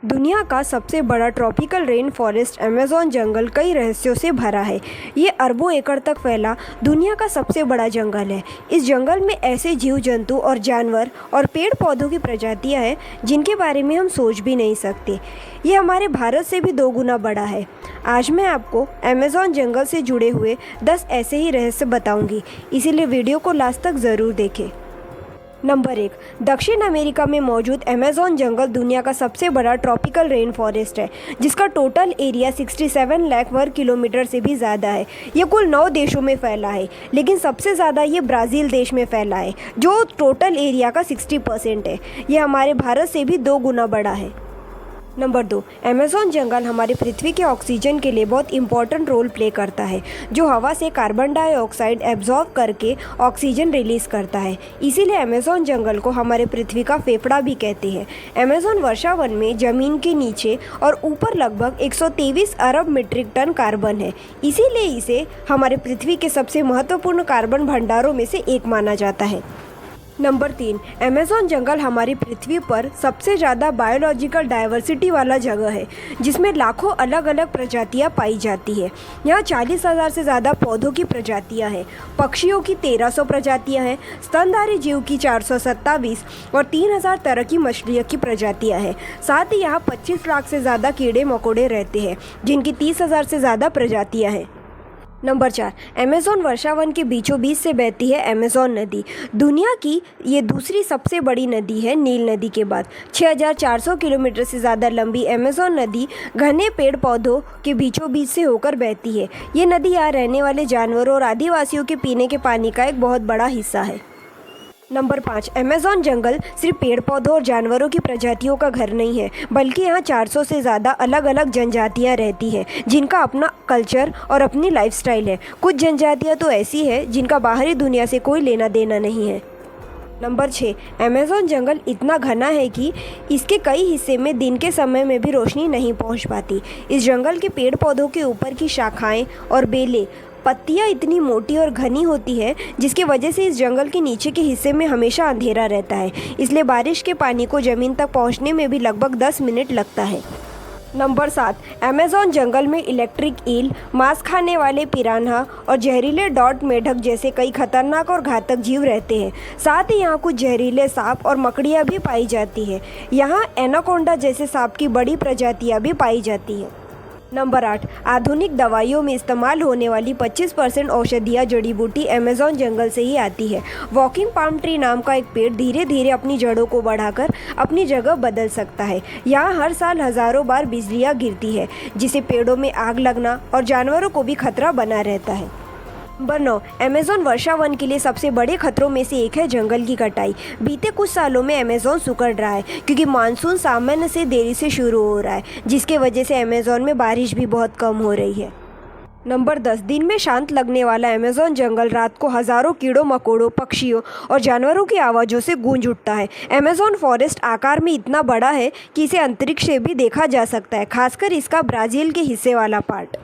दुनिया का सबसे बड़ा ट्रॉपिकल रेन फॉरेस्ट अमेज़न जंगल कई रहस्यों से भरा है। ये अरबों एकड़ तक फैला दुनिया का सबसे बड़ा जंगल है। इस जंगल में ऐसे जीव जंतु और जानवर और पेड़ पौधों की प्रजातियां हैं जिनके बारे में हम सोच भी नहीं सकते। ये हमारे भारत से भी 2 गुना बड़ा है। आज मैं आपको अमेज़न जंगल से जुड़े हुए 10 ऐसे ही रहस्य बताऊंगी, इसीलिए वीडियो को लास्ट तक ज़रूर देखें। नंबर 1, दक्षिण अमेरिका में मौजूद अमेज़न जंगल दुनिया का सबसे बड़ा ट्रॉपिकल रेन फॉरेस्ट है, जिसका टोटल एरिया 67 लाख वर्ग किलोमीटर से भी ज़्यादा है। ये कुल 9 देशों में फैला है, लेकिन सबसे ज़्यादा ये ब्राज़ील देश में फैला है, जो टोटल एरिया का 60% है। ये हमारे भारत से भी 2 गुना बड़ा है। नंबर 2, अमेज़न जंगल हमारी पृथ्वी के ऑक्सीजन के लिए बहुत इंपॉर्टेंट रोल प्ले करता है, जो हवा से कार्बन डाइऑक्साइड एब्जॉर्ब करके ऑक्सीजन रिलीज़ करता है। इसीलिए अमेज़न जंगल को हमारे पृथ्वी का फेफड़ा भी कहते हैं। अमेज़न वर्षावन में ज़मीन के नीचे और ऊपर लगभग 123 अरब मीट्रिक टन कार्बन है। इसीलिए इसे हमारे पृथ्वी के सबसे महत्वपूर्ण कार्बन भंडारों में से एक माना जाता है। नंबर 3, अमेज़न जंगल हमारी पृथ्वी पर सबसे ज़्यादा बायोलॉजिकल डाइवर्सिटी वाला जगह है, जिसमें लाखों अलग अलग प्रजातियां पाई जाती है। यहाँ 40,000 से ज़्यादा पौधों की प्रजातियां हैं, पक्षियों की 1300 प्रजातियां हैं, स्तनधारी जीव की 427 और 3000 तरह की मछलियों की प्रजातियां हैं। साथ ही यहाँ 25 लाख से ज़्यादा कीड़े मकोड़े रहते हैं, जिनकी 30,000 से ज़्यादा प्रजातियाँ हैं। नंबर 4, अमेज़न वर्षावन के बीचों बीच से बहती है अमेज़न नदी। दुनिया की ये दूसरी सबसे बड़ी नदी है नील नदी के बाद। 6400 किलोमीटर से ज़्यादा लंबी अमेज़न नदी घने पेड़ पौधों के बीचों बीच से होकर बहती है। ये नदी यहाँ रहने वाले जानवरों और आदिवासियों के पीने के पानी का एक बहुत बड़ा हिस्सा है। नंबर 5, अमेज़न जंगल सिर्फ पेड़ पौधों और जानवरों की प्रजातियों का घर नहीं है, बल्कि यहाँ 400 से ज़्यादा अलग अलग जनजातियाँ रहती हैं, जिनका अपना कल्चर और अपनी लाइफस्टाइल है। कुछ जनजातियाँ तो ऐसी है जिनका बाहरी दुनिया से कोई लेना देना नहीं है। नंबर 6, अमेज़न जंगल इतना घना है कि इसके कई हिस्से में दिन के समय में भी रोशनी नहीं पहुँच पाती। इस जंगल के पेड़ पौधों के ऊपर की शाखाएँ और बेलें पत्तियां इतनी मोटी और घनी होती है, जिसकी वजह से इस जंगल के नीचे के हिस्से में हमेशा अंधेरा रहता है। इसलिए बारिश के पानी को ज़मीन तक पहुंचने में भी लगभग 10 मिनट लगता है। नंबर 7, अमेज़न जंगल में इलेक्ट्रिक ईल, मांस खाने वाले पिरान्हा और जहरीले डॉट मेढक जैसे कई खतरनाक और घातक जीव रहते हैं। साथ ही यहाँ कुछ जहरीले सांप और मकड़ियाँ भी पाई जाती हैं। यहाँ एनाकोंडा जैसे सांप की बड़ी प्रजातियाँ भी पाई जाती हैं। नंबर 8, आधुनिक दवाइयों में इस्तेमाल होने वाली 25% औषधियाँ जड़ी बूटी अमेज़न जंगल से ही आती है। वॉकिंग पाम ट्री नाम का एक पेड़ धीरे धीरे अपनी जड़ों को बढ़ाकर अपनी जगह बदल सकता है। यहाँ हर साल हज़ारों बार बिजलियाँ गिरती है, जिससे पेड़ों में आग लगना और जानवरों को भी खतरा बना रहता है। नंबर 9, अमेज़न वर्षावन के लिए सबसे बड़े खतरों में से एक है जंगल की कटाई। बीते कुछ सालों में अमेज़न सिकुड़ रहा है, क्योंकि मानसून सामान्य से देरी से शुरू हो रहा है, जिसके वजह से अमेज़न में बारिश भी बहुत कम हो रही है। नंबर 10, दिन में शांत लगने वाला अमेज़न जंगल रात को हज़ारों कीड़ों मकोड़ों, पक्षियों और जानवरों की आवाज़ों से गूंज उठता है। अमेज़न फॉरेस्ट आकार में इतना बड़ा है कि इसे अंतरिक्ष से भी देखा जा सकता है, खासकर इसका ब्राज़ील के हिस्से वाला पार्ट।